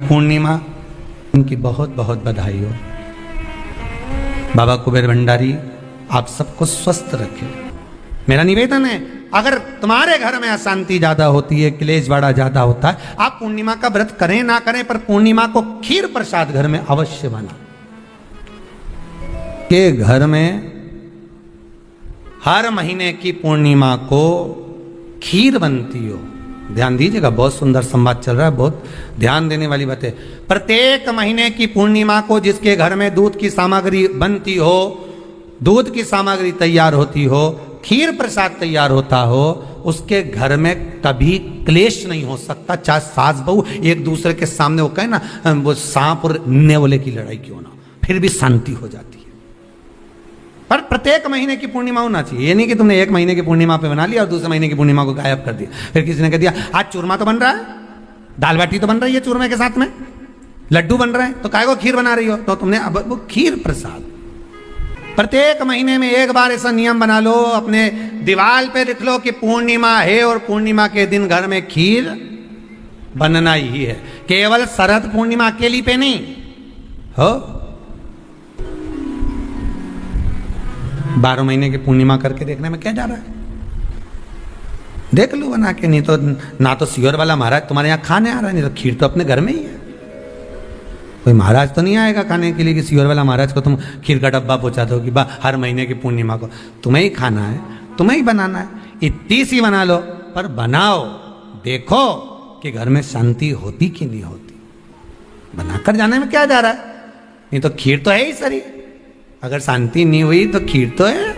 पूर्णिमा, उनकी बहुत बहुत बधाई हो। बाबा कुबेर भंडारी आप सबको स्वस्थ रखे। मेरा निवेदन है, अगर तुम्हारे घर में अशांति ज्यादा होती है, क्लेश बड़ा ज्यादा होता है, आप पूर्णिमा का व्रत करें ना करें, पर पूर्णिमा को खीर प्रसाद घर में अवश्य बना के घर में हर महीने की पूर्णिमा को खीर बनती हो। ध्यान दीजिएगा, बहुत सुंदर संवाद चल रहा है, बहुत ध्यान देने वाली बात है। प्रत्येक महीने की पूर्णिमा को जिसके घर में दूध की सामग्री बनती हो, दूध की सामग्री तैयार होती हो, खीर प्रसाद तैयार होता हो, उसके घर में कभी क्लेश नहीं हो सकता। चाहे सास बहू एक दूसरे के सामने वो कहे ना, वो सांप और नेवले की लड़ाई क्यों ना, फिर भी शांति हो जाती है। पर प्रत्येक महीने की पूर्णिमा होना चाहिए। ये नहीं कि तुमने एक महीने की पूर्णिमा पे बना लिया और दूसरे महीने की पूर्णिमा को गायब कर दिया। फिर किसी ने कह दिया आज चूरमा तो बन रहा है, दाल बाटी तो बन रही है चूरमे के साथ में, लड्डू बन रहे हैं, तो काहे को खीर बना रही हो? तो तुमने अब वो खीर प्रसाद प्रत्येक महीने में एक बार ऐसा नियम बना लो, अपने दीवार पे लिख लो कि पूर्णिमा है और पूर्णिमा के दिन घर में खीर बनना ही है। केवल शरद पूर्णिमा अकेली पे नहीं हो, 12 महीने की पूर्णिमा करके देखने में क्या जा रहा है? देख लो बना के। नहीं तो ना तो सियोर वाला महाराज तुम्हारे यहाँ खाने आ रहा है, नहीं तो खीर तो अपने घर में ही है। कोई महाराज तो नहीं आएगा खाने के लिए कि सियोर वाला महाराज को तुम खीर का डब्बा पहुंचा दो कि हर महीने की पूर्णिमा को तुम्हें ही खाना है, तुम्हें ही बनाना है। इतनी सी बना लो, पर बनाओ, देखो कि घर में शांति होती कि नहीं होती। बनाकर जाने में क्या जा रहा है? नहीं तो खीर तो है ही सरी, अगर शांति नहीं हुई तो खीर तो है,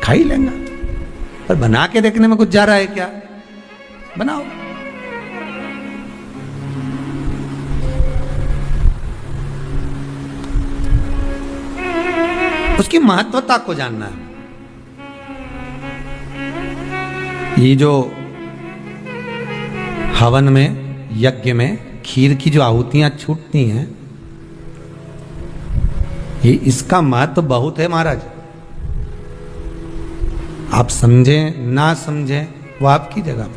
खा ही लेंगे। पर बना के देखने में कुछ जा रहा है क्या? बनाओ। उसकी महत्वता को जानना है। ये जो हवन में, यज्ञ में खीर की जो आहुतियां छूटती हैं, ये इसका महत्व बहुत है महाराज। आप समझें ना समझें वो आपकी जगह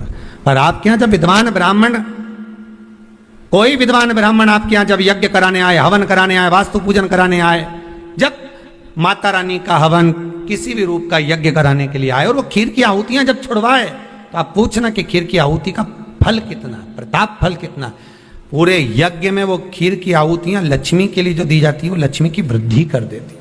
पर आपके यहां जब विद्वान ब्राह्मण, कोई विद्वान ब्राह्मण आपके यहां जब यज्ञ कराने आए, हवन कराने आए, वास्तु पूजन कराने आए, जब माता रानी का हवन, किसी भी रूप का यज्ञ कराने के लिए आए और वो खीर की आहुतियां जब छुड़वाए, तो आप पूछना कि खीर की आहुति का फल कितना, प्रताप फल कितना। पूरे यज्ञ में वो खीर की आहुतियां लक्ष्मी के लिए जो दी जाती है, वो लक्ष्मी की वृद्धि कर देती।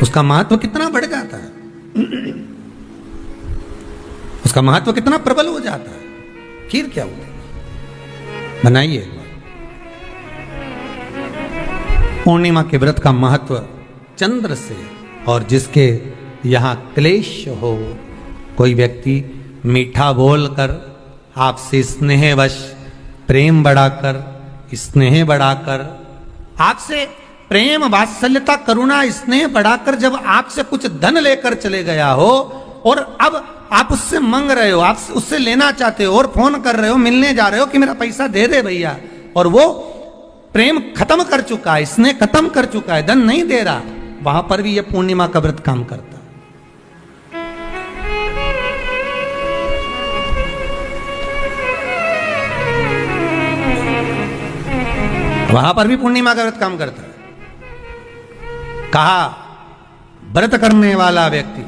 उसका महत्व कितना बढ़ जाता है, उसका महत्व कितना प्रबल हो जाता है। खीर क्या होती है, बनाइए। पूर्णिमा के व्रत का महत्व चंद्र से, और जिसके यहाँ क्लेश हो, कोई व्यक्ति मीठा बोलकर आपसे स्नेहवश, प्रेम बढ़ाकर, स्नेह बढ़ाकर, आपसे प्रेम वात्सल्यता करुणा स्नेह बढ़ाकर जब आपसे कुछ धन लेकर चले गया हो और अब आप उससे मांग रहे हो, आप उससे लेना चाहते हो और फोन कर रहे हो, मिलने जा रहे हो कि मेरा पैसा दे दे भैया, और वो प्रेम खत्म कर चुका है, स्नेह खत्म कर चुका है, धन नहीं दे रहा, वहां पर भी ये पूर्णिमा का व्रत काम करता है। वहां पर भी पूर्णिमा का व्रत काम करता है। कहा व्रत करने वाला व्यक्ति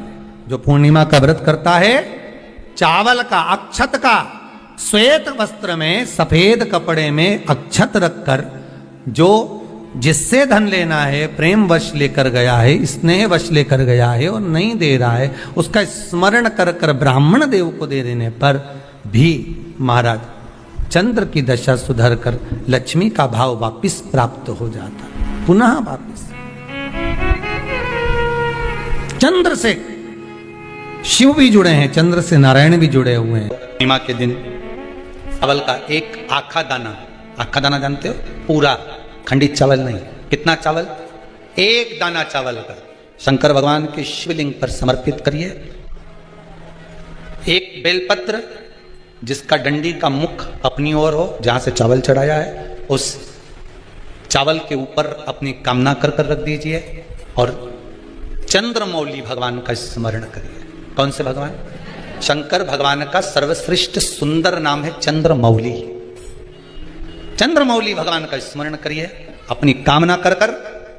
जो पूर्णिमा का व्रत करता है, चावल का, अक्षत का, श्वेत वस्त्र में, सफेद कपड़े में अक्षत रखकर, जो जिससे धन लेना है, प्रेम वश लेकर गया है, स्नेह वश लेकर गया है और नहीं दे रहा है, उसका स्मरण कर कर ब्राह्मण देव को दे देने पर भी महाराज चंद्र की दशा सुधर कर लक्ष्मी का भाव वापिस प्राप्त हो जाता, पुनः वापिस। चंद्र से शिव भी जुड़े हैं, चंद्र से नारायण भी जुड़े हुए हैं। पूर्णिमा के दिन चावल का एक आखा दाना जानते हो, पूरा खंडित चावल नहीं, कितना चावल, एक दाना चावल का शंकर भगवान के शिवलिंग पर समर्पित करिए। एक बेलपत्र जिसका डंडी का मुख अपनी ओर हो, जहां से चावल चढ़ाया है, उस चावल के ऊपर अपनी कामना कर रख दीजिए और चंद्रमौली भगवान का स्मरण करिए। कौन से भगवान? शंकर भगवान का सर्वश्रेष्ठ सुंदर नाम है चंद्रमौली। चंद्रमौली भगवान का स्मरण करिए। अपनी कामना कर कर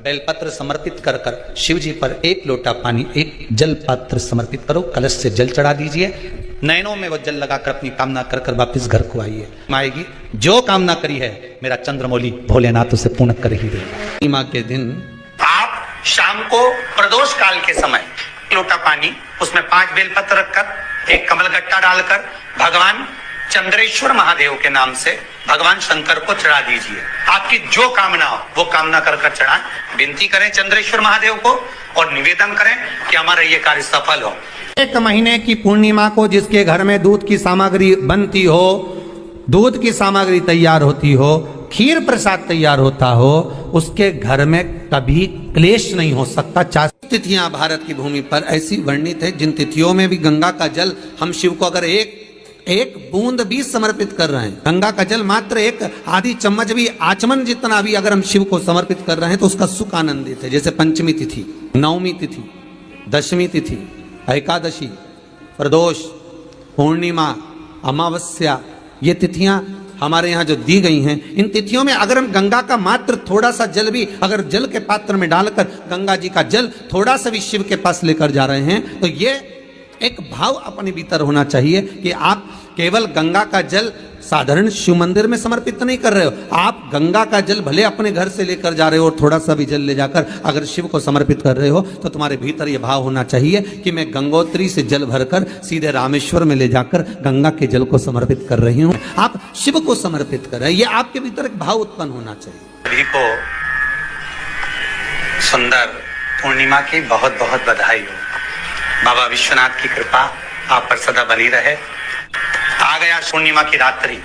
बेलपत्र समर्पित कर कर शिव जी पर एक लोटा पानी, एक जल पात्र समर्पित करो, कलश से जल चढ़ा दीजिए, नयनों में वो जल लगाकर अपनी कामना कर कर वापिस घर को आइए। आएगी जो कामना करी है मेरा चंद्रमौली भोलेनाथ उसे पूर्ण कर ही देगा। पूर्णिमा के दिन आप शाम को प्रदोष काल के समय लोटा पानी, उसमें 5 बेलपत्र रखकर, एक कमल गट्टा डालकर भगवान चंद्रेश्वर महादेव के नाम से भगवान शंकर को चढ़ा दीजिए। आपकी जो कामना हो वो कामना कर कर चढ़ाएं, विनती करें चंद्रेश्वर महादेव को और निवेदन करें कि हमारा ये कार्य सफल हो। एक महीने की पूर्णिमा को जिसके घर में दूध की सामग्री बनती हो, दूध की सामग्री तैयार होती हो, खीर प्रसाद तैयार होता हो, उसके घर में कभी क्लेश नहीं हो सकता। 4 तिथियां भारत की भूमि पर ऐसी वर्णित है जिन तिथियों में भी गंगा का जल हम शिव को अगर एक बूंद भी समर्पित कर रहे हैं, गंगा का जल मात्र एक आधी चम्मच भी, आचमन जितना भी अगर हम शिव को समर्पित कर रहे हैं तो उसका सुख आनंदित है। जैसे पंचमी तिथि, नवमी तिथि, दशमी तिथि, एकादशी, प्रदोष, पूर्णिमा, अमावस्या, ये तिथियां हमारे यहाँ जो दी गई हैं, इन तिथियों में अगर हम गंगा का मात्र थोड़ा सा जल भी अगर जल के पात्र में डालकर गंगा जी का जल थोड़ा सा भी शिव के पास लेकर जा रहे हैं तो ये एक भाव अपने भीतर होना चाहिए कि आप केवल गंगा का जल साधारण शिव मंदिर में समर्पित नहीं कर रहे हो, आप गंगा का जल भले अपने घर से लेकर जा रहे हो और थोड़ा सा भी जल ले जाकर अगर शिव को समर्पित कर रहे हो तो तुम्हारे भीतर यह भाव होना चाहिए कि मैं गंगोत्री से जल भरकर सीधे रामेश्वर में ले जाकर गंगा के जल को समर्पित कर रही हूँ। आप शिव को समर्पित कर रहे हैं, यह आपके भीतर एक भाव उत्पन्न होना चाहिए। सभी को सुंदर पूर्णिमा की बहुत बहुत बधाई हो। बाबा विश्वनाथ की कृपा आप पर सदा बनी रहे। आ गया पूर्णिमा की रात्रि,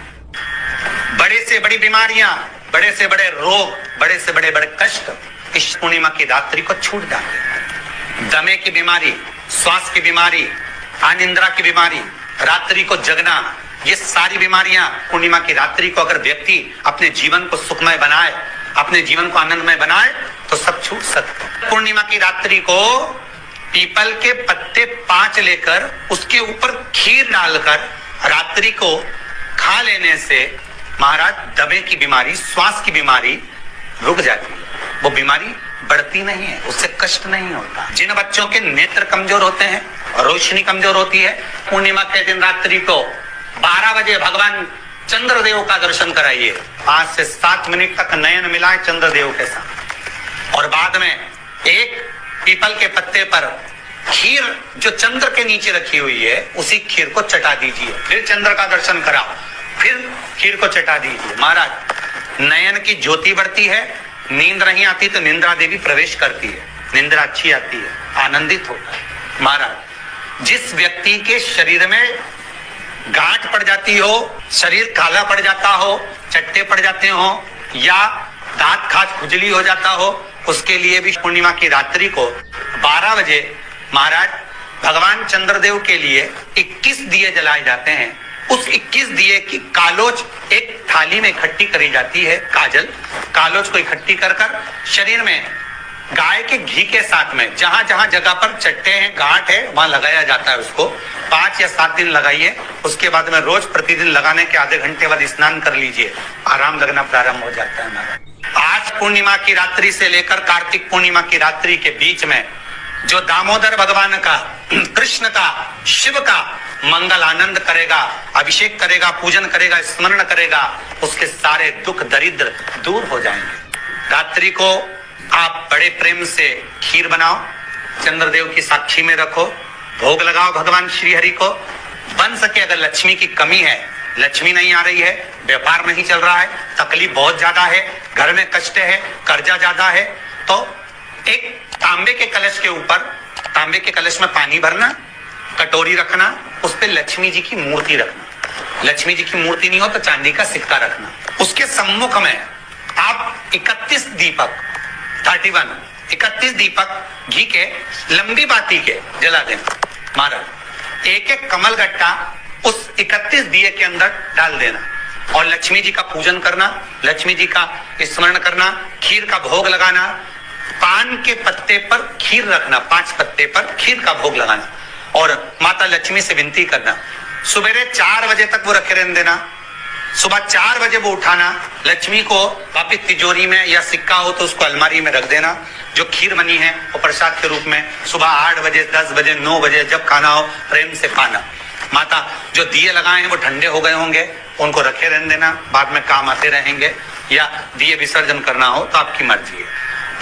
बड़े से बड़ी बीमारियां, बड़े से बड़े रोग, बड़े से बड़े बड़े कष्ट इस पूर्णिमा की रात्रि को छूट जाते। दमे की बीमारी, श्वास की बीमारी, अनिद्रा की बीमारी, रात्रि को जगना, ये सारी बीमारियां पूर्णिमा की रात्रि को अगर व्यक्ति अपने जीवन को सुखमय बनाए, अपने जीवन को आनंदमय बनाए तो सब छूट सकते। पूर्णिमा की रात्रि को पीपल के पत्ते 5 लेकर उसके ऊपर खीर डालकर रात्रि को खा लेने से महाराज दमे की बीमारी, श्वास की बीमारी रुक जाती है। वो बीमारी बढ़ती नहीं है, उससे कष्ट नहीं होता। जिन बच्चों के नेत्र कमजोर होते हैं और रोशनी कमजोर होती है, पूर्णिमा के दिन रात्रि को 12 बजे भगवान चंद्रदेव का दर्शन कराइए। 5 से 7 मिनट तक नयन मिलाए चंद्रदेव के साथ और बाद में एक पीपल के पत्ते पर खीर जो चंद्र के नीचे रखी हुई है उसी खीर को चटा दीजिए। फिर चंद्र का दर्शन कराओ, फिर खीर को चटा दीजिए। महाराज नयन की ज्योति बढ़ती है, नींद नहीं आती तो निंद्रा देवी प्रवेश करती है, निंद्रा अच्छी आती है, आनंदित होता है। महाराज जिस व्यक्ति के शरीर में गांठ पड़ जाती हो, शरीर काला पड़ जाता हो, चट्टे पड़ जाते हो या दांत खाज खुजली हो जाता हो, उसके लिए भी पूर्णिमा की रात्रि को 12 बजे महाराज भगवान चंद्रदेव के लिए 21 दिए जलाए जाते हैं। उस 21 दिए की कालोच एक थाली में इकट्ठी करी जाती है। कालोच को इकट्ठी कर कर शरीर में गाय के घी के साथ में जहां जहां जगह पर चट्टे हैं, गांठ है, वहां लगाया जाता है। उसको 5 या 7 दिन लगाइए। उसके बाद में रोज प्रतिदिन लगाने के आधे घंटे बाद स्नान कर लीजिए, आराम लगना प्रारंभ हो जाता है। महाराज आज पूर्णिमा की रात्रि से लेकर कार्तिक पूर्णिमा की रात्रि के बीच में जो दामोदर भगवान का, कृष्ण का, शिव का मंगल आनंद करेगा, अभिषेक करेगा, पूजन करेगा, स्मरण करेगा, उसके सारे दुख दरिद्र दूर हो जाएंगे। रात्रि को आप बड़े प्रेम से खीर बनाओ, चंद्रदेव की साक्षी में रखो, भोग लगाओ भगवान श्री हरि को। बन सके अगर लक्ष्मी की कमी है, लक्ष्मी नहीं आ रही है, व्यापार नहीं चल रहा है, तकलीफ बहुत ज्यादा है, घर में कष्ट है, कर्जा ज्यादा है, तो एक तांबे के कलश के ऊपर, तांबे के कलश में पानी भरना, कटोरी रखना, उस पे लक्ष्मी जी की मूर्ति रखना। लक्ष्मी जी की मूर्ति नहीं हो तो चांदी का सिक्का रखना। उसके सम्मुख में आप 31 दीपक घी के लंबी बाती के जला देना। महाराज एक एक कमल गट्टा उस 31 दिए के अंदर डाल देना और लक्ष्मी जी का पूजन करना, लक्ष्मी जी का स्मरण करना, खीर का भोग लगाना, पान के पत्ते पर खीर रखना, 5 पत्ते पर खीर का भोग लगाना और माता लक्ष्मी से विनती करना। सवेरे 4 बजे तक वो रखे रहने देना, सुबह 4 बजे वो उठाना, लक्ष्मी को वापिस तिजोरी में या सिक्का हो तो उसको अलमारी में रख देना। जो खीर बनी है वो प्रसाद के रूप में सुबह 8 बजे, 10 बजे, 9 बजे जब खाना हो प्रेम से खाना। माता जो दिए लगाए हैं वो ठंडे हो गए होंगे, उनको रखे रहने देना, बाद में काम आते रहेंगे, या दिए विसर्जन करना हो तो आपकी मर्जी है।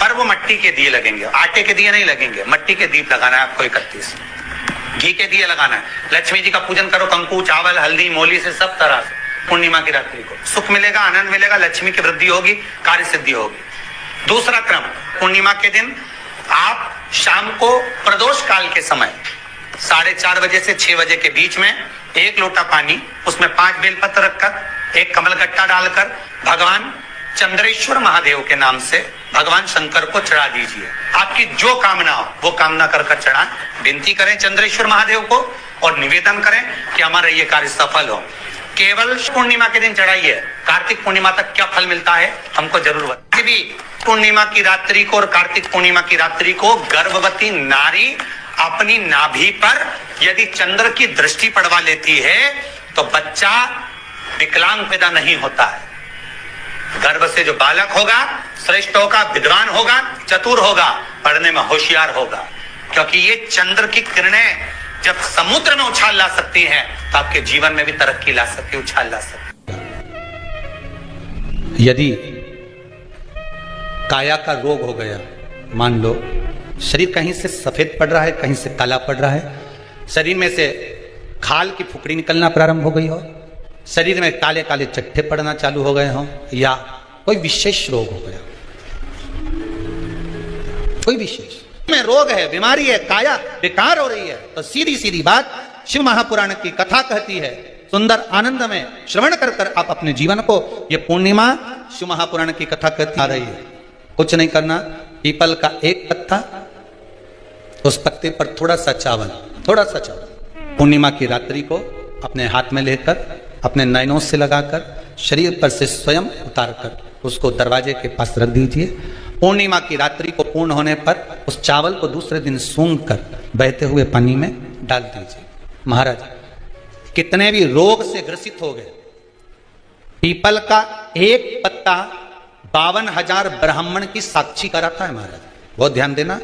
पर वो मट्टी के दिए लगेंगे, आटे के दिए नहीं लगेंगे, मट्टी के दीप लगाना है आपको 31। घी के दिए लगाना है। लक्ष्मी जी का पूजन करो, कंकु, चावल, हल्दी, मोली से सब तरह से। पूर्णिमा की रात्रि को सुख मिलेगा, आनंद मिलेगा, लक्ष्मी की वृद्धि होगी, कार्य सिद्धि होगी। दूसरा क्रम, पूर्णिमा के दिन आप शाम को प्रदोष काल के समय 4:30 बजे से 6 बजे के बीच में 1 लोटा पानी, उसमें 5 बेलपत्र रखकर, 1 कमलगट्टा डालकर भगवान चंद्रेश्वर महादेव के नाम से भगवान शंकर को चढ़ा दीजिए। आपकी जो कामना हो वो कामना कर चढ़ा, विनती करें चंद्रेश्वर महादेव को और निवेदन करें कि हमारा ये कार्य सफल हो। केवल पूर्णिमा के दिन चढ़ाइए, कार्तिक पूर्णिमा तक क्या फल मिलता है हमको जरूर बताइए। भी पूर्णिमा की रात्रि को और कार्तिक पूर्णिमा की रात्रि को गर्भवती नारी अपनी नाभि पर यदि चंद्र की दृष्टि पड़वा लेती है तो बच्चा विकलांग पैदा नहीं होता है। गर्भ से जो बालक होगा श्रेष्ठ होगा, विद्वान होगा, चतुर होगा, पढ़ने में होशियार होगा, क्योंकि ये चंद्र की किरणें जब समुद्र में उछाल ला सकती हैं तो आपके जीवन में भी तरक्की ला सकती है, उछाल ला सकती है। यदि काया का रोग हो गया, मान लो शरीर कहीं से सफेद पड़ रहा है, कहीं से काला पड़ रहा है, शरीर में से खाल की फुकड़ी निकलना प्रारंभ हो गई हो, शरीर में काले काले चट्टे पड़ना चालू हो गए हों, या कोई विशेष रोग हो गया, कोई विशेष में रोग है, बीमारी है, काया बेकार हो रही है, तो सीधी सीधी बात शिव महापुराण की कथा कहती है, सुंदर आनंद में श्रवण कर कर आप अपने जीवन को, ये पूर्णिमा शिव महापुराण की कथा कहती आ रही है। कुछ नहीं करना, पीपल का एक पत्ता, उस पत्ते पर थोड़ा सा चावल, पूर्णिमा की रात्रि को अपने हाथ में लेकर अपने नयनों से लगाकर शरीर पर से स्वयं उतार कर उसको दरवाजे के पास रख दीजिए। पूर्णिमा की रात्रि को पूर्ण होने पर उस चावल को दूसरे दिन सूंघ कर बहते हुए पानी में डाल दीजिए। महाराज कितने भी रोग से ग्रसित हो गए, पीपल का एक पत्ता 52,000 ब्राह्मण की साक्षी कराता है। महाराज बहुत ध्यान देना,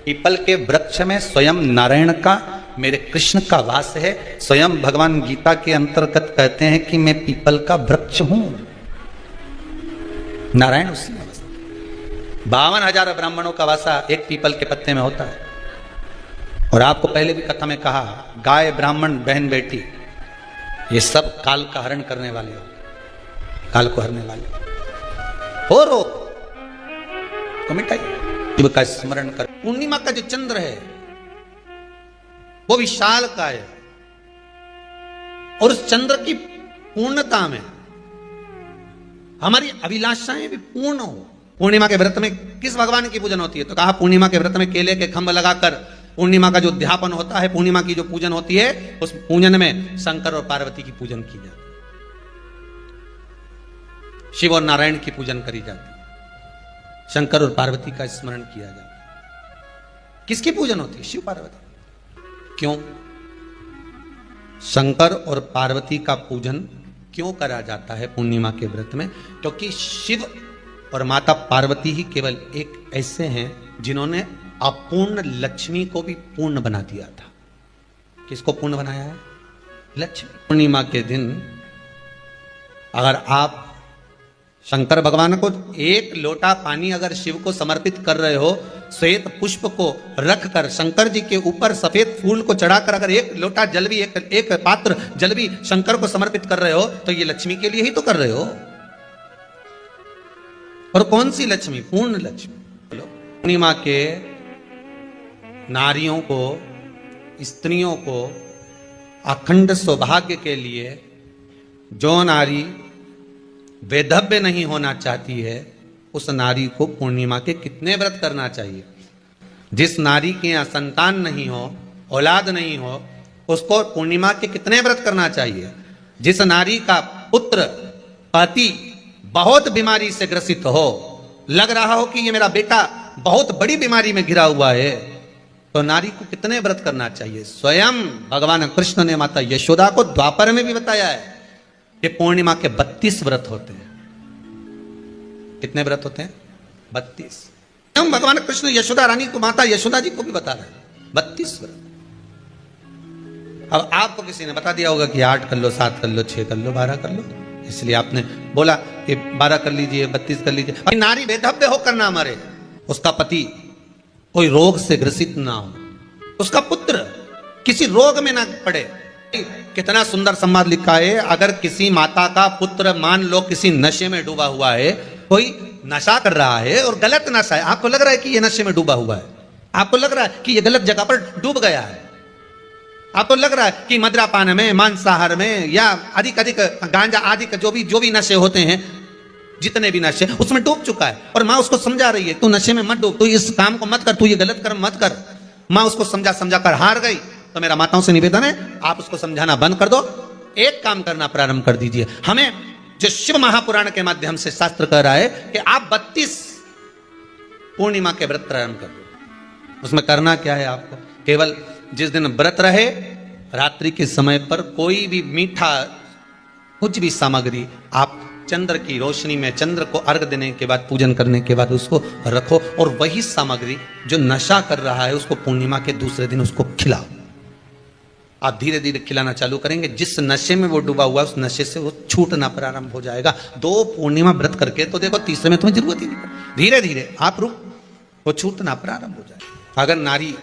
पीपल के वृक्ष में स्वयं नारायण का, मेरे कृष्ण का वास है। स्वयं भगवान गीता के अंतर्गत कहते हैं कि मैं पीपल का वृक्ष हूं, नारायण उसी में बसता। 52,000 ब्राह्मणों का वासा एक पीपल के पत्ते में होता है। और आपको पहले भी कथा में कहा, गाय, ब्राह्मण, बहन, बेटी, ये सब काल का हरण करने वाले हो, काल को हरने वाले हो। रोग को मिटाइए, शिव का स्मरण कर। पूर्णिमा का जो चंद्र है वो विशाल का है, और उस चंद्र की पूर्णता में हमारी अभिलाषाएं भी पूर्ण हो। पूर्णिमा के व्रत में किस भगवान की पूजन होती है? तो कहा पूर्णिमा के व्रत में केले के खंभ लगाकर पूर्णिमा का जो अध्यापन होता है, पूर्णिमा की जो पूजन होती है, उस पूजन में शंकर और पार्वती की पूजन की जाती है, शिव और नारायण की पूजन करी जाती है, शंकर और पार्वती का स्मरण किया जाता है। किसकी पूजन होती है? शिव पार्वती। क्यों शंकर और पार्वती का पूजन क्यों करा जाता है पूर्णिमा के व्रत में? क्योंकि शिव और माता पार्वती ही केवल एक ऐसे हैं जिन्होंने अपूर्ण लक्ष्मी को भी पूर्ण बना दिया था। किसको पूर्ण बनाया है? लक्ष्मी। पूर्णिमा के दिन अगर आप शंकर भगवान को एक लोटा पानी अगर शिव को समर्पित कर रहे हो, श्वेत पुष्प को रखकर शंकर जी के ऊपर सफेद फूल को चढ़ाकर अगर एक लोटा जल भी, एक पात्र जल भी शंकर को समर्पित कर रहे हो, तो ये लक्ष्मी के लिए ही तो कर रहे हो। और कौन सी लक्ष्मी? पूर्ण लक्ष्मी। पूर्णिमा के नारियों को, स्त्रियों को अखंड सौभाग्य के लिए, जो नारी वैधव्य नहीं होना चाहती है, उस नारी को पूर्णिमा के कितने व्रत करना चाहिए? जिस नारी के यहाँ संतान नहीं हो, औलाद नहीं हो, उसको पूर्णिमा के कितने व्रत करना चाहिए? जिस नारी का पुत्र, पति बहुत बीमारी से ग्रसित हो, लग रहा हो कि ये मेरा बेटा बहुत बड़ी बीमारी में घिरा हुआ है, तो नारी को कितने व्रत करना चाहिए? स्वयं भगवान कृष्ण ने माता यशोदा को द्वापर में भी बताया है कि पूर्णिमा के 32 व्रत होते हैं। कितने व्रत होते हैं? 32। स्वयं भगवान कृष्ण यशोदा रानी को, माता यशोदा जी को भी बता रहे हैं 32 व्रत। अब आपको किसी ने बता दिया होगा कि 8 कर लो, 7 कर लो, 6 कर लो, 12 कर लो, इसलिए आपने बोला कि 12 कर लीजिए, 32 कर लीजिए। नारी बेधव्य होकर ना मरे, उसका पति कोई रोग से ग्रसित ना हो, उसका पुत्र किसी रोग में ना पड़े। कितना सुंदर संवाद लिखा है, अगर किसी माता का पुत्र मान लो किसी नशे में डूबा हुआ है, कोई नशा कर रहा है और गलत नशा है, आपको लग रहा है कि ये नशे में डूबा हुआ है, आपको लग रहा है कि ये गलत जगह पर डूब गया है, आपको लग रहा है कि मद्रापान में, मांसाहार में या अधिक गांजा आदि का जो भी नशे होते हैं, जितने भी नशे, उसमें डूब चुका है, और माँ उसको समझा रही है तू नशे में मत डूब, तू इस काम को मत कर, तू ये गलत कर्म मत कर। माँ उसको समझा कर हार गई। तो मेरा माताओं से निवेदन है, आप उसको समझाना बंद कर दो, एक काम करना प्रारंभ कर दीजिए। हमें जो शिव महापुराण के माध्यम से शास्त्र कह रहा है कि आप 32 पूर्णिमा के व्रत प्रारंभ कर दो। उसमें करना क्या है? आपको केवल जिस दिन व्रत रहे, रात्रि के समय पर कोई भी मीठा कुछ भी सामग्री आप चंद्र की रोशनी में, चंद्र को अर्घ देने के बाद, पूजन करने के बाद उसको रखो, और वही सामग्री जो नशा कर रहा है उसको पूर्णिमा के दूसरे दिन उसको खिलाओ। आप धीरे धीरे खिलाना चालू करेंगे, जिस नशे में वो डूबा हुआ उस नशे से वो छूटना प्रारंभ हो जाएगा। 2 पूर्णिमा व्रत करके तो देखो, तीसरे में तुम्हें जरूरत ही नहीं पड़ेगी, धीरे धीरे आप वो छूटना प्रारंभ हो जाएगा। अगर नारी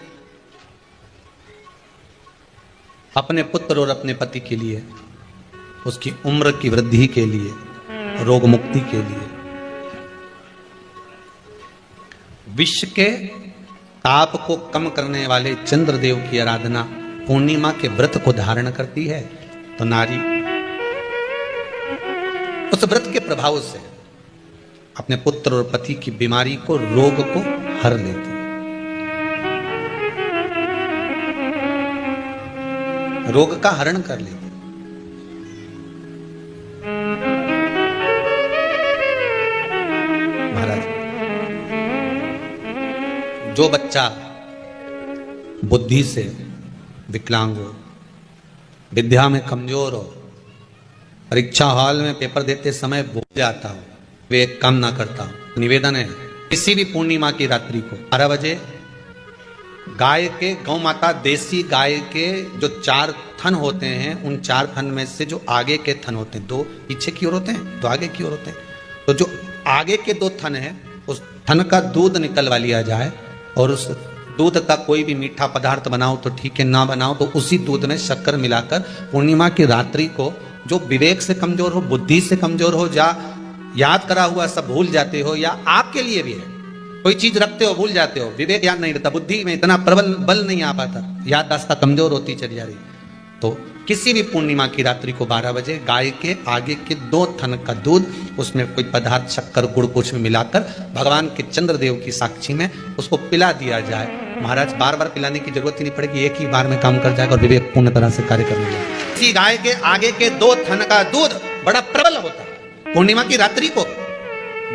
अपने पुत्र और अपने पति के लिए, उसकी उम्र की वृद्धि के लिए, रोग मुक्ति के लिए, विश्व के ताप को कम करने वाले चंद्रदेव की आराधना पूर्णिमा के व्रत को धारण करती है, तो नारी उस व्रत के प्रभाव से अपने पुत्र और पति की बीमारी को, रोग को हर लेती है। रोग का हरण कर लेती। महाराज, जो बच्चा बुद्धि से विकलांग हो, विद्या में कमजोर हो, परीक्षा हॉल में पेपर देते समय भूल जाता हो, वे एक काम ना करता हो, निवेदन है किसी भी पूर्णिमा की रात्रि को 12 बजे गाय के, गौ माता देसी गाय के जो 4 थन होते हैं, उन 4 थन में से जो आगे के थन होते हैं, 2 पीछे की ओर होते हैं, 2 आगे की ओर होते हैं, तो जो आगे के 2 थन हैं उस थन का दूध निकलवा लिया जाए, और उस दूध का कोई भी मीठा पदार्थ बनाओ तो ठीक है, ना बनाओ तो उसी दूध में शक्कर मिलाकर पूर्णिमा की रात्रि को, जो विवेक से कमजोर हो, बुद्धि से कमजोर हो, या याद करा हुआ सब भूल जाते हो, या आपके लिए भी है कोई चीज रखते हो भूल जाते हो, विवेक याद नहीं रहता, बुद्धि में इतना प्रबल बल नहीं आ पाता, याददाश्त कमजोर होती चली जा रही, तो किसी भी पूर्णिमा की रात्रि को 12 बजे गाय के आगे के 2 थन का दूध, उसमें कोई पदार्थ, शक्कर, गुड़ कुछ में मिलाकर भगवान के चंद्रदेव की साक्षी में उसको पिला दिया जाए। महाराज, बार बार पिलाने की जरूरत ही नहीं पड़ेगी, एक ही बार में काम कर जाएगा और विवेक पूर्ण तरह से कार्य करने लगेगा। इसी गाय के आगे के 2 थन का दूध बड़ा प्रबल होता है। पूर्णिमा की रात्रि को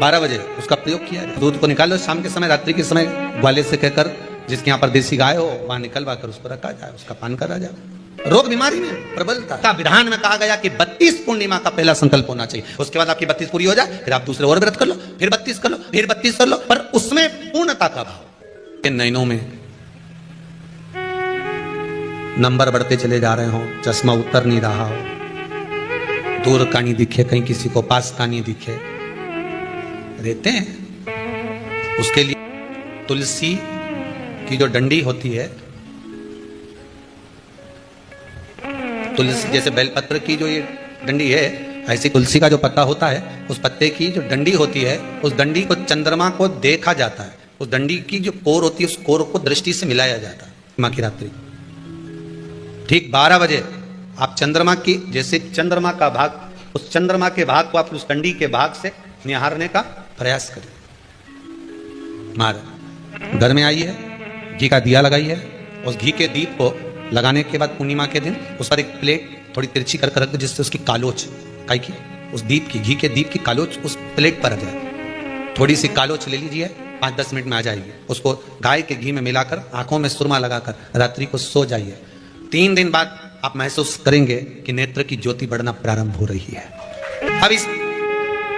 12 बजे उसका प्रयोग किया जाए। दूध को निकालो, शाम के समय, रात्रि के समय ग्वाले से कहकर, जिसके यहाँ पर देसी गाय हो, वहां निकलवा कर उसको रखा जाए, उसका पान करा जाए। रोग बीमारी में प्रबलता का विधान में कहा गया कि 32 पूर्णिमा का पहला संकल्प होना चाहिए, उसके बाद आपकी 32 पूरी हो जाए, फिर आप दूसरे और व्रत कर लो, फिर 32 कर लो, फिर 32 कर लो, पर उसमें पूर्णता का भाव। नैनों में नंबर बढ़ते चले जा रहे हो, चश्मा उतर नहीं रहा हो, दूर का नहीं दिखे, कहीं किसी को पास का नहीं दिखे, रहते हैं। उसके लिए तुलसी की जो डंडी होती है, तुलसी जैसे बेलपत्र की जो ये डंडी है, ऐसी तुलसी का जो पत्ता होता है, उस पत्ते की जो डंडी होती है, उस डंडी को चंद्रमा को देखा जाता है, उस डंडी की जो कोर होती है, उस कोर को दृष्टि से मिलाया जाता है। माँ की रात्रि ठीक 12 बजे आप चंद्रमा की, जैसे चंद्रमा का भाग, उस चंद्रमा के भाग को आप उस डंडी के भाग से निहारने का प्रयास करें। महाराज, घर में आई है, घी का दिया लगाई है, उस घी के दीप को लगाने के बाद पूर्णिमा के दिन उस पर एक प्लेट थोड़ी तिरछी कर रख दो, जिससे उसकी कालोच, काई की उस दीप की, घी के दीप की कालोच उस प्लेट पर आ जाए। थोड़ी सी कालोच ले लीजिए, 5-10 मिनट में आ जाएगी। उसको गाय के घी में मिलाकर आंखों में सुरमा लगाकर रात्रि को सो जाइए। 3 दिन बाद आप महसूस करेंगे कि नेत्र की ज्योति बढ़ना प्रारंभ हो रही है। अब इस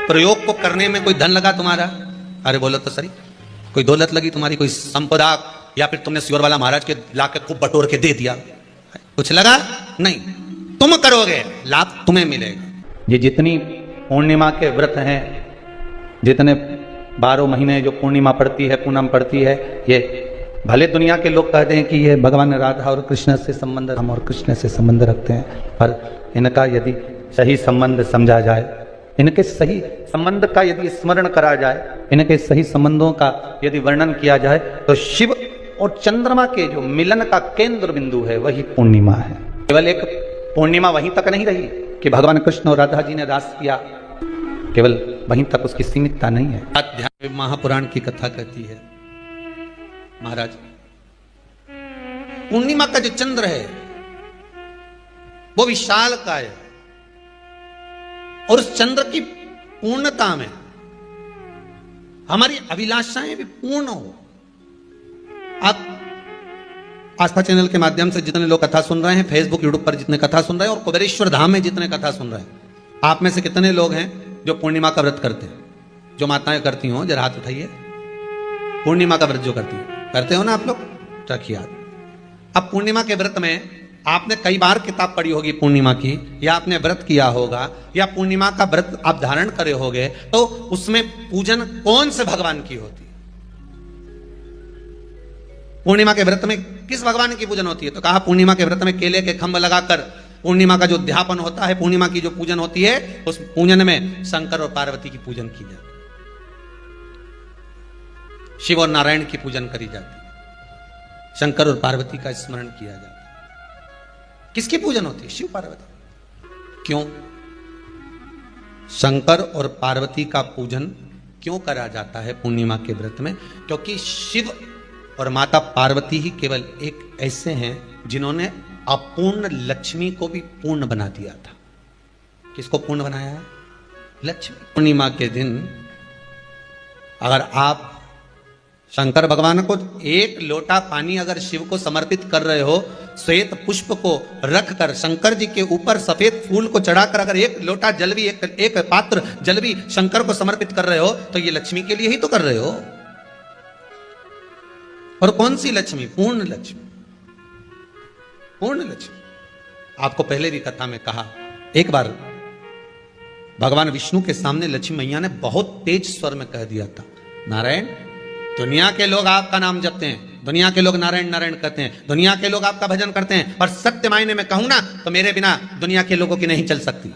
प्रयोग को करने में कोई धन लगा तुम्हारा? अरे बोलो तो सही। कोई दौलत लगी तुम्हारी, कोई संपदा, या फिर तुमने सियोर वाला महाराज के लाके खूब बटोर के दे दिया, कुछ लगा? नहीं। तुम करोगे, लाभ तुम्हें मिलेगा। ये जितनी पूर्णिमा के व्रत हैं, जितने 12 महीने जो पूर्णिमा पड़ती है, पूनम पड़ती है, ये भले दुनिया के लोग कहते हैं कि ये भगवान राधा और कृष्ण से संबंध, हम और कृष्ण से संबंध रखते हैं, पर इनका यदि सही संबंध समझा जाए, इनके सही संबंध का यदि स्मरण करा जाए, इनके सही संबंधों का यदि वर्णन किया जाए, तो शिव और चंद्रमा के जो मिलन का केंद्र बिंदु है वही पूर्णिमा है। केवल एक पूर्णिमा वहीं तक नहीं रही कि भगवान कृष्ण और राधा जी ने रास किया, केवल वहीं तक उसकी सीमितता नहीं है। अध्यात्म महापुराण की कथा कहती है, महाराज पूर्णिमा का जो चंद्र है वो विशाल काय है, और उस चंद्र की पूर्णता में हमारी अभिलाषाएं भी पूर्ण हो। आप आस्था चैनल के माध्यम से जितने लोग कथा सुन रहे हैं, फेसबुक यूट्यूब पर जितने कथा सुन रहे हैं, और कुबेरेश्वर धाम में जितने कथा सुन रहे हैं, आप में से कितने लोग हैं जो पूर्णिमा का व्रत करते हैं? जो माताएं करती हो जरा हाथ उठाइए। पूर्णिमा का व्रत जो करते हो ना आप लोग, रखिए हाथ। अब पूर्णिमा के व्रत में आपने कई बार किताब पढ़ी होगी पूर्णिमा की, या आपने व्रत किया होगा, या पूर्णिमा का व्रत आप धारण करे होगे, तो उसमें पूजन कौन से भगवान की होती है? पूर्णिमा के व्रत में किस भगवान की पूजन होती है? तो कहा पूर्णिमा के व्रत में केले के खंभ लगाकर पूर्णिमा का जो अध्यापन होता है, पूर्णिमा की जो पूजन होती है, उस पूजन में शंकर और पार्वती की पूजन की जाती है, शिव और नारायण की पूजन करी जाती है, शंकर और पार्वती का स्मरण किया जाता है। किसकी पूजन होती है? शिव पार्वती। क्यों शंकर और पार्वती का पूजन क्यों करा जाता है पूर्णिमा के व्रत में? क्योंकि शिव और माता पार्वती ही केवल एक ऐसे हैं जिन्होंने अपूर्ण लक्ष्मी को भी पूर्ण बना दिया था। किसको पूर्ण बनाया है? लक्ष्मी। पूर्णिमा के दिन अगर आप शंकर भगवान को एक लोटा पानी अगर शिव को समर्पित कर रहे हो, श्वेत पुष्प को रखकर शंकर जी के ऊपर सफेद फूल को चढ़ाकर अगर एक लोटा जल भी, एक पात्र जल भी शंकर को समर्पित कर रहे हो, तो ये लक्ष्मी के लिए ही तो कर रहे हो। और कौन सी लक्ष्मी? पूर्ण लक्ष्मी। पूर्ण लक्ष्मी। आपको पहले भी कथा में कहा, एक बार भगवान विष्णु के सामने लक्ष्मी मैया ने बहुत तेज स्वर में कह दिया था, नारायण, दुनिया के लोग आपका नाम जपते हैं, दुनिया के लोग नारायण नारायण कहते हैं, दुनिया के लोग आपका भजन करते हैं, पर सत्य मायने में कहूं ना तो मेरे बिना दुनिया के लोगों की नहीं चल सकती,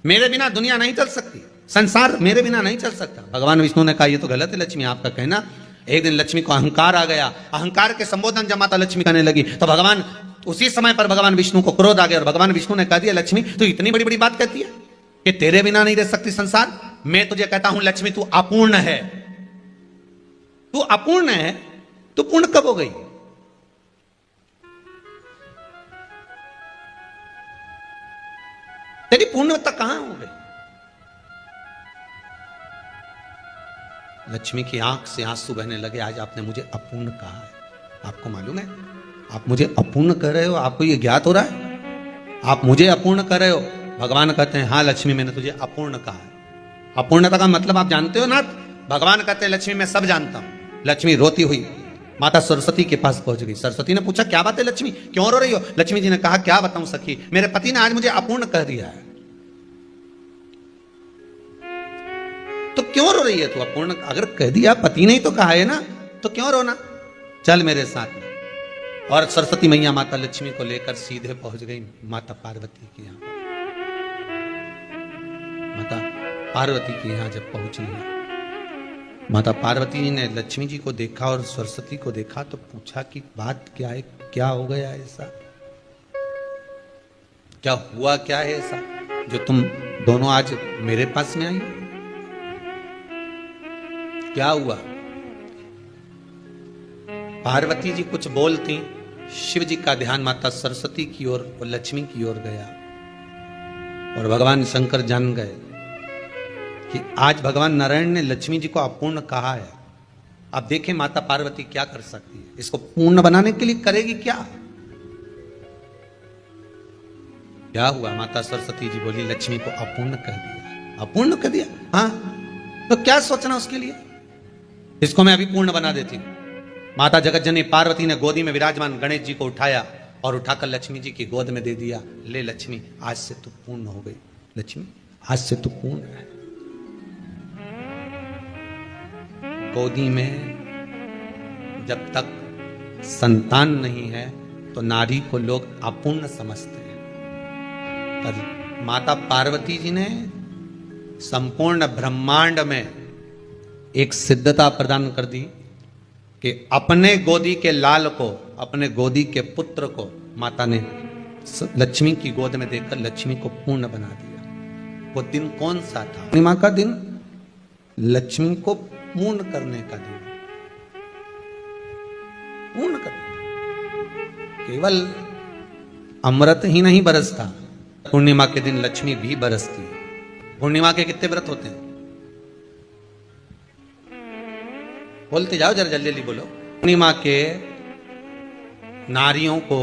मेरे बिना दुनिया नहीं चल सकती, संसार मेरे बिना नहीं चल सकता। भगवान विष्णु ने कहा ये तो गलत है लक्ष्मी आपका कहना। एक दिन लक्ष्मी को अहंकार आ गया, अहंकार के संबोधन जब माता लक्ष्मी करने लगी तो भगवान उसी समय पर भगवान विष्णु को क्रोध आ गया, और भगवान विष्णु ने कह दिया, लक्ष्मी तू इतनी बड़ी बड़ी बात कहती है कि तेरे बिना नहीं रह सकती संसार? मैं तुझे कहता हूं लक्ष्मी तू अपूर्ण है, तू अपूर्ण है, तू पूर्ण कब हो गई? तेरी पूर्णता कहां हो गई? लक्ष्मी की आंख से आंसू बहने लगे, आज आपने मुझे अपूर्ण कहा है। आपको मालूम है आप मुझे अपूर्ण कर रहे हो? आपको ये ज्ञात हो रहा है आप मुझे अपूर्ण कर रहे हो? भगवान कहते हैं हाँ लक्ष्मी मैंने तुझे अपूर्ण कहा है। अपूर्णता का मतलब आप जानते हो ना? भगवान कहते हैं लक्ष्मी मैं सब जानता हूं। लक्ष्मी रोती हुई माता सरस्वती के पास पहुंच गई। सरस्वती ने पूछा क्या बात है लक्ष्मी, क्यों रो रही हो? लक्ष्मी जी ने कहा क्या बताऊं सखी, मेरे पति ने आज मुझे अपूर्ण कह दिया है। तो क्यों रो रही है तू? अपूर्ण अगर कह दिया, पति ने ही तो कहा है ना, तो क्यों रोना? चल मेरे साथ में। और सरस्वती मैया माता लक्ष्मी को लेकर सीधे पहुंच गई माता पार्वती के यहां। माता पार्वती के यहां जब पहुंची है, माता पार्वती ने लक्ष्मी जी को देखा और सरस्वती को देखा तो पूछा कि बात क्या है, क्या हो गया ऐसा, क्या हुआ, क्या है ऐसा जो तुम दोनों आज मेरे पास में आई? क्या हुआ? पार्वती जी कुछ बोलती, शिव जी का ध्यान माता सरस्वती की ओर और लक्ष्मी की ओर गया, और भगवान शंकर जान गए कि आज भगवान नारायण ने लक्ष्मी जी को अपूर्ण कहा है। अब देखें माता पार्वती क्या कर सकती है, इसको पूर्ण बनाने के लिए करेगी क्या? क्या हुआ? माता सरस्वती जी बोली लक्ष्मी को अपूर्ण कर दिया। अपूर्ण कर दिया? हाँ, तो क्या सोचना उसके लिए, इसको मैं अभी पूर्ण बना देती हूं। माता जगतजननी पार्वती ने गोदी में विराजमान गणेश जी को उठाया और उठाकर लक्ष्मी जी की गोद में दे दिया। ले लक्ष्मी, आज से तू पूर्ण हो गई। लक्ष्मी, आज से तू पूर्ण है। गोदी में जब तक संतान नहीं है तो नारी को लोग अपूर्ण समझते हैं, पर माता पार्वती जी ने संपूर्ण ब्रह्मांड में एक सिद्धता प्रदान कर दी कि अपने गोदी के लाल को, अपने गोदी के पुत्र को माता ने लक्ष्मी की गोद में देकर लक्ष्मी को पूर्ण बना दिया। वो दिन कौन सा था? पूर्णिमा का दिन, लक्ष्मी को पूर्ण करने का दिन, पूर्ण करने का। केवल अमृत ही नहीं बरसता, पूर्णिमा के दिन लक्ष्मी भी बरसती है। पूर्णिमा के कितने व्रत होते हैं? बोलते जाओ, जरा जल्दी जल्दी बोलो। पूर्णिमा के नारियों को,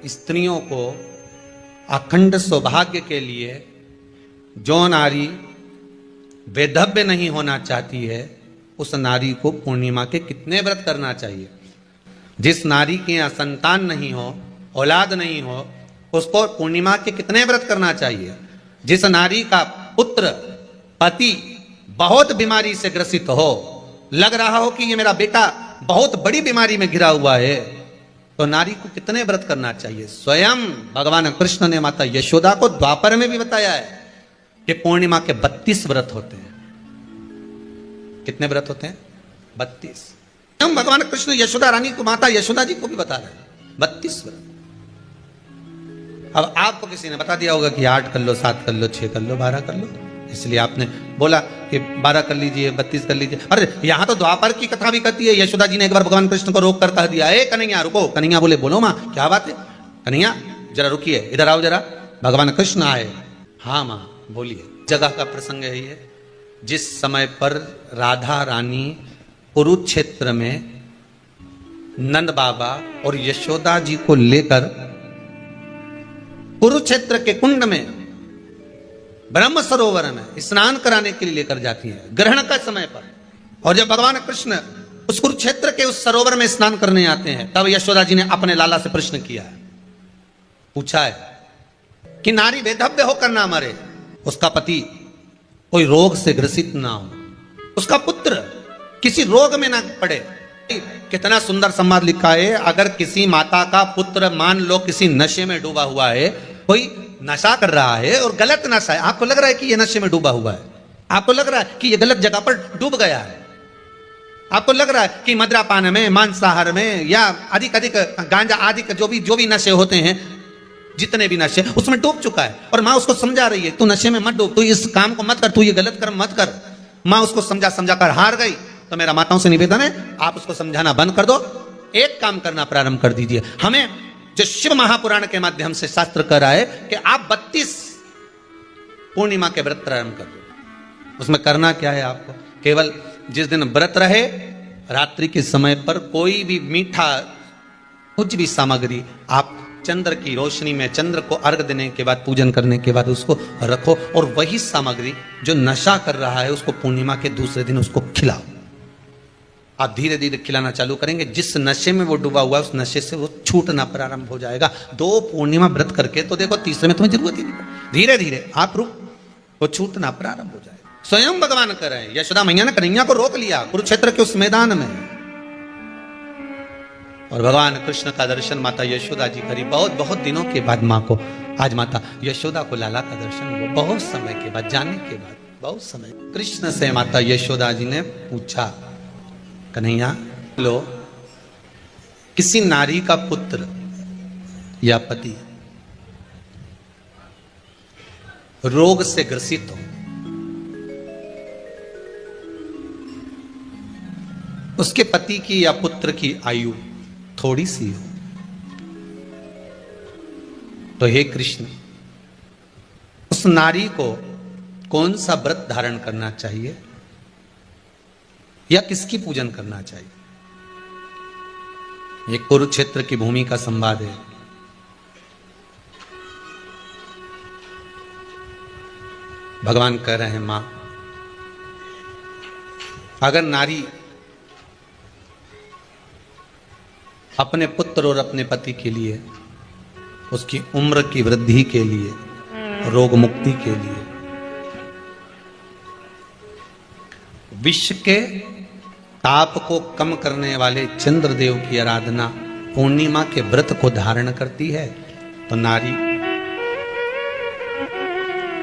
स्त्रियों को अखंड सौभाग्य के लिए, जो नारी वैधव्य नहीं होना चाहती है, उस नारी को पूर्णिमा के कितने व्रत करना चाहिए? जिस नारी के यहाँ संतान नहीं हो, औलाद नहीं हो, उसको पूर्णिमा के कितने व्रत करना चाहिए? जिस नारी का पुत्र, पति बहुत बीमारी से ग्रसित हो, लग रहा हो कि ये मेरा बेटा बहुत बड़ी बीमारी में घिरा हुआ है, तो नारी को कितने व्रत करना चाहिए? स्वयं भगवान कृष्ण ने माता यशोदा को द्वापर में भी बताया है कि पूर्णिमा के 32 व्रत होते हैं। कितने व्रत होते हैं? 32। हम भगवान कृष्ण यशोदा रानी को, माता यशोदा जी को भी बता रहे हैं 32 व्रत। अब आपको किसी ने बता दिया होगा कि 8 कर लो, 7 कर लो, 6 कर लो, 12 कर लो, इसलिए आपने बोला कि 12 कर लीजिए, 32 कर लीजिए। अरे यहां तो द्वापर की कथा भी करती है। यशोदा जी ने एक बार भगवान कृष्ण को रोक कर कह दिया, ए कन्हैया रुको। कन्हैया बोले, बोलो मां क्या बात है? कन्हैया जरा रुकिए, इधर आओ जरा। भगवान कृष्ण आए। हाँ मां बोलिए। जगह का प्रसंग है ये, जिस समय पर राधा रानी कुरुक्षेत्र में नंद बाबा और यशोदा जी को लेकर कुरुक्षेत्र के कुंड में, ब्रह्म सरोवर में स्नान कराने के लिए लेकर जाती है, ग्रहण का समय पर। और जब भगवान कृष्ण उस कुरुक्षेत्र के उस सरोवर में स्नान करने आते हैं, तब यशोदा जी ने अपने लाला से प्रश्न किया है, पूछा है कि नारी वैधव्य होकर ना मरे, उसका पति कोई रोग से ग्रसित ना हो, उसका पुत्र किसी रोग में ना पड़े। कितना सुंदर संवाद लिखा है। अगर किसी माता का पुत्र मान लो किसी नशे में डूबा हुआ है, कोई नशा कर रहा है और गलत नशा है, आपको लग रहा है कि ये नशे में डूबा हुआ है, आपको लग रहा है कि ये गलत जगह पर डूब गया है, आपको लग रहा है कि मद्रापान में, मांसाहार में या अधिक अधिक गांजा आदि का जो भी नशे होते हैं, जितने भी नशे, उसमें डूब चुका है। और माँ उसको समझा रही है, तू नशे में मत डूब, तू इस काम को मत कर, तू ये गलत कर्म मत कर। माँ उसको समझा समझा कर हार गई। तो मेरा माताओं से निवेदन है, आप उसको समझाना बंद कर दो, एक काम करना प्रारंभ कर दीजिए। हमें जो शिव महापुराण के माध्यम से शास्त्र कह रहा है कि आप 32 पूर्णिमा के व्रत प्रारंभ कर दो। उसमें करना क्या है आपको? केवल जिस दिन व्रत रहे, रात्रि के समय पर कोई भी मीठा, कुछ भी सामग्री आप चंद्र की रोशनी में, चंद्र को अर्घ देने के बाद, पूजन करने के बाद उसको रखो, और वही सामग्री जो नशा कर रहा है उसको पूर्णिमा के दूसरे दिन उसको खिलाओ। आप धीरे धीरे खिलाना चालू करेंगे, जिस नशे में वो डूबा हुआ है उस नशे से वो छूटना प्रारंभ हो जाएगा। 2 पूर्णिमा व्रत करके तो देखो, तीसरे में तुम्हें जरूरत ही नहीं, धीरे धीरे आप रुक, वो छूटना प्रारंभ हो जाएगा। स्वयं भगवान कर रहे हैं। यशोदा मैया ने कन्हैया को रोक लिया कुरुक्षेत्र के उस मैदान में, और भगवान कृष्ण का दर्शन माता यशोदा जी करी। बहुत बहुत दिनों के बाद माँ को, आज माता यशोदा को लाला का दर्शन हुआ, बहुत समय के बाद, जाने के बाद बहुत समय। कृष्ण से माता यशोदा जी ने पूछा, कन्हैया लो, किसी नारी का पुत्र या पति रोग से ग्रसित हो, उसके पति की या पुत्र की आयु थोड़ी सी हो, तो हे कृष्ण, उस नारी को कौन सा व्रत धारण करना चाहिए? या किसकी पूजन करना चाहिए? ये कुरुक्षेत्र की भूमि का संवाद है। भगवान कह रहे हैं, मां, अगर नारी अपने पुत्र और अपने पति के लिए, उसकी उम्र की वृद्धि के लिए, रोग मुक्ति के लिए, विश्व के ताप को कम करने वाले चंद्रदेव की आराधना पूर्णिमा के व्रत को धारण करती है, तो नारी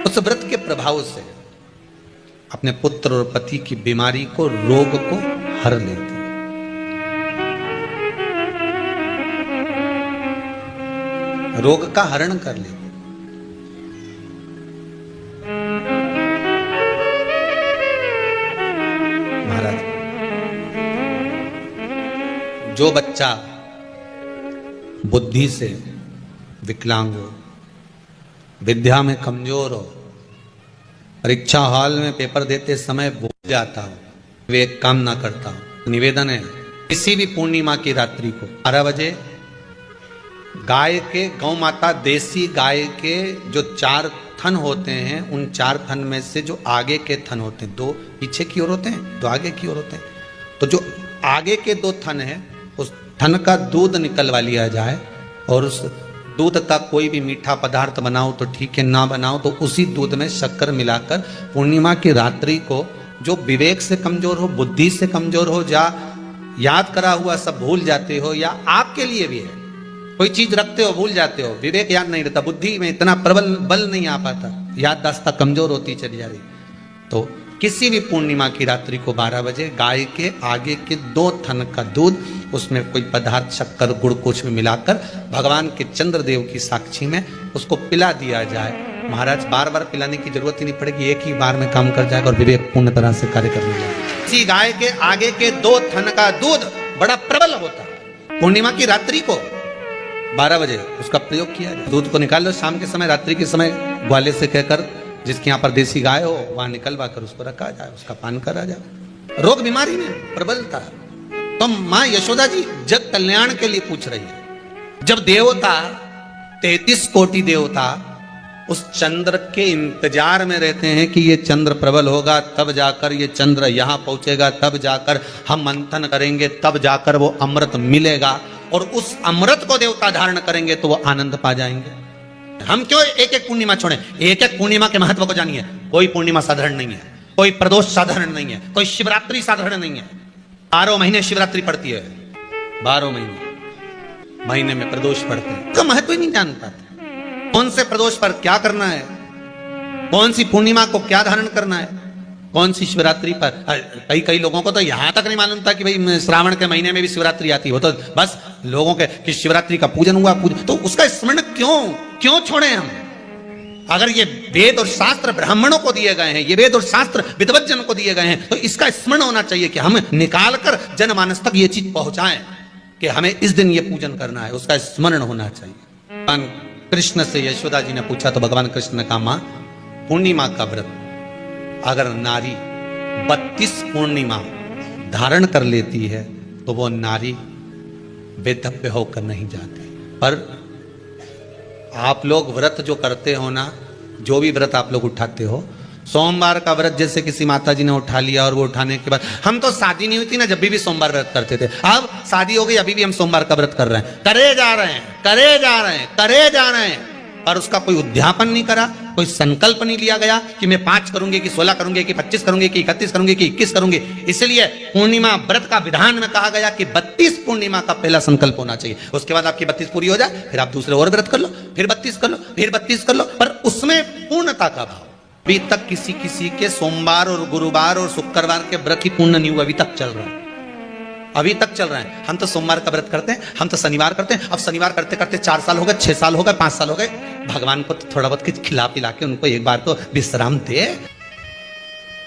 उस व्रत के प्रभाव से अपने पुत्र और पति की बीमारी को, रोग को हर लेती है। रोग का हरण कर लेती। महाराज, जो बच्चा बुद्धि से विकलांग हो, विद्या में कमजोर हो, परीक्षा हॉल में पेपर देते समय भूल जाता हो, विवेक काम ना करता हो, निवेदन है किसी भी पूर्णिमा की रात्रि को 12 बजे गाय के, गौ माता देसी गाय के जो 4 थन होते हैं, उन 4 थन में से जो आगे के थन होते हैं, 2 पीछे की ओर होते हैं, 2 आगे की ओर होते हैं, तो जो आगे के 2 थन है, उस थन का दूध निकलवा लिया जाए और उस दूध का कोई भी मीठा पदार्थ बनाओ तो ठीक है, ना बनाओ तो उसी दूध में शक्कर मिलाकर पूर्णिमा की रात्रि को, जो विवेक से कमजोर हो, बुद्धि से कमजोर हो, या याद करा हुआ सब भूल जाते हो, या आपके लिए भी है कोई चीज रखते हो भूल जाते हो, विवेक याद नहीं रहता, बुद्धि में इतना प्रबल बल नहीं आ पाता, याददाश्त कमजोर होती चली जा रही, तो किसी भी पूर्णिमा की रात्रि को 12 बजे गाय के आगे के 2 थन का दूध, उसमें कोई पदार्थ, शक्कर, गुड़ कुछ भी मिलाकर भगवान के चंद्रदेव की साक्षी में उसको पिला दिया जाए। महाराज, बार बार पिलाने की जरूरत ही नहीं पड़ेगी, एक ही बार में काम कर जाएगा और विवेक पूर्ण तरह से कार्य करने जाएगा। इसी गाय के आगे के 2 थन का दूध बड़ा प्रबल होता है। पूर्णिमा की रात्रि को 12 बजे उसका प्रयोग किया जाए। दूध को निकाल लो, शाम के समय, रात्रि के समय ग्वाले से कहकर, जिसके यहाँ पर देसी गाय हो, वहां निकलवा कर उसको रखा जाए, उसका पान करा जाए। रोग बीमारी में प्रबलता, तो मां यशोदा जी जग कल्याण के लिए पूछ रही है। जब देवता 33 कोटि देवता उस चंद्र के इंतजार में रहते हैं कि ये चंद्र प्रबल होगा, तब जाकर ये चंद्र यहां पहुंचेगा, तब जाकर हम मंथन करेंगे, तब जाकर वो अमृत मिलेगा, और उस अमृत को देवता धारण करेंगे तो वो आनंद पा जाएंगे। हम क्यों एक एक पूर्णिमा छोड़े? एक एक पूर्णिमा के महत्व को जानिए। कोई पूर्णिमा साधारण नहीं है, कोई प्रदोष साधारण नहीं है, कोई शिवरात्रि साधारण नहीं है। 12 महीने शिवरात्रि पड़ती है, 12 महीने में प्रदोष पड़ते हैं, तो महत्व ही नहीं जान पाते। कौन से प्रदोष पर क्या करना है, कौन सी पूर्णिमा को क्या धारण करना है, कौन सी शिवरात्रि पर। कई लोगों को तो यहां तक नहीं मालूम था कि भाई श्रावण के महीने में भी शिवरात्रि आती हो, तो बस लोगों के कि शिवरात्रि का पूजन हुआ, तो उसका स्मरण क्यों छोड़े हम? अगर ये वेद और शास्त्र ब्राह्मणों को दिए गए हैं, ये वेद और शास्त्र विद्वज्जन को दिए गए हैं, तो इसका स्मरण होना चाहिए कि हम निकालकर जनमानस तक ये चीज पहुंचाएं कि हमें इस दिन ये पूजन करना है, उसका स्मरण होना चाहिए। भगवान कृष्ण से यशोदा जी ने पूछा तो भगवान कृष्ण ने कहा, मां, पूर्णिमा का व्रत अगर नारी 32 पूर्णिमा धारण कर लेती है तो वो नारी बेधव्य होकर नहीं जाती। पर आप लोग व्रत जो करते हो ना, जो भी व्रत आप लोग उठाते हो, सोमवार का व्रत जैसे किसी माता जी ने उठा लिया और वो उठाने के बाद, हम तो शादी नहीं हुई थी ना जब भी सोमवार व्रत करते थे, अब शादी हो गई अभी भी हम सोमवार का व्रत कर रहे हैं, करे जा रहे हैं, और उसका कोई उद्यापन नहीं करा, कोई संकल्प नहीं लिया गया कि मैं 5 करूंगी, कि 16 करूंगी, कि 25 करूंगी, कि 31 करूंगी, कि 21 करूंगी। इसलिए पूर्णिमा व्रत का विधान में कहा गया कि 32 पूर्णिमा का पहला संकल्प होना चाहिए। उसके बाद आपकी 32 पूरी हो जाए, फिर आप दूसरे और व्रत कर लो, फिर 32 कर लो, फिर 32 कर लो, पर उसमें पूर्णता का भाव। अभी तक किसी के सोमवार और गुरुवार और शुक्रवार के व्रत ही पूर्ण नहीं हुआ, अभी तक चल रहा है, अभी तक चल रहा है। हम तो सोमवार का व्रत करते हैं, हम तो शनिवार करते हैं, अब शनिवार करते करते 4 साल हो गए, 6 साल हो गए, 5 साल हो गए। भगवान को तो थोड़ा बहुत कुछ खिला पिला के उनको एक बार तो विश्राम दे।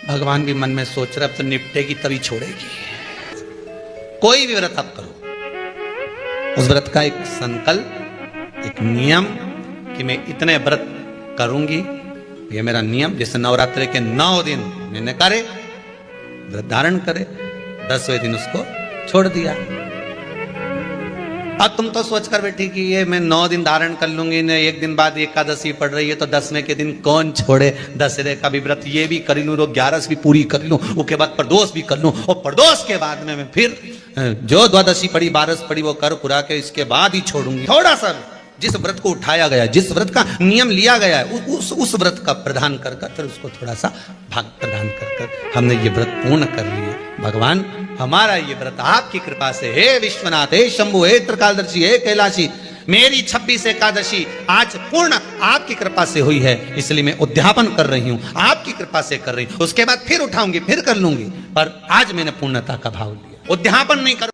भगवान भी मन में सोच रहे अब तो निपटेगी तभी छोड़ेगी। कोई भी व्रत आप करो, उस व्रत का एक संकल्प, एक नियम कि मैं इतने व्रत करूंगी, ये मेरा नियम। जैसे नवरात्रि के 9 दिन मैंने करे, व्रत धारण करे, 10वें दिन उसको छोड़ दिया। अब तुम तो सोच कर बैठी कि ये मैं 9 दिन धारण कर लूंगी न, एक दिन बाद एकादशी पड़ रही है तो 10वें के दिन कौन छोड़े, दशहरे का भी व्रत ये भी कर लूँ, 11 भी पूरी कर लूँ, उसके बाद प्रदोष भी कर लूँ, और प्रदोष के बाद में मैं फिर जो द्वादशी पड़ी 12 पड़ी वो कर पुरा के इसके बाद ही छोड़ूंगी। थोड़ा सा जिस व्रत को उठाया गया, जिस व्रत का नियम लिया गया है, उस व्रत का प्रदान कर कर फिर उसको थोड़ा सा भाग प्रदान कर कर हमने ये व्रत पूर्ण कर लिया। भगवान हमारा ये व्रत आपकी कृपा से, हे विश्वनाथ, हे शंभु, हे त्रिकालदर्शी, हे कैलाशी, मेरी 26 एकादशी आज पूर्ण आपकी कृपा से हुई है, इसलिए मैं उद्यापन कर रही हूं, आपकी कृपा से कर रही हूं। उसके बाद फिर उठाऊंगी, फिर कर लूंगी, पर आज मैंने पूर्णता का भाव लिया, उद्यापन नहीं कर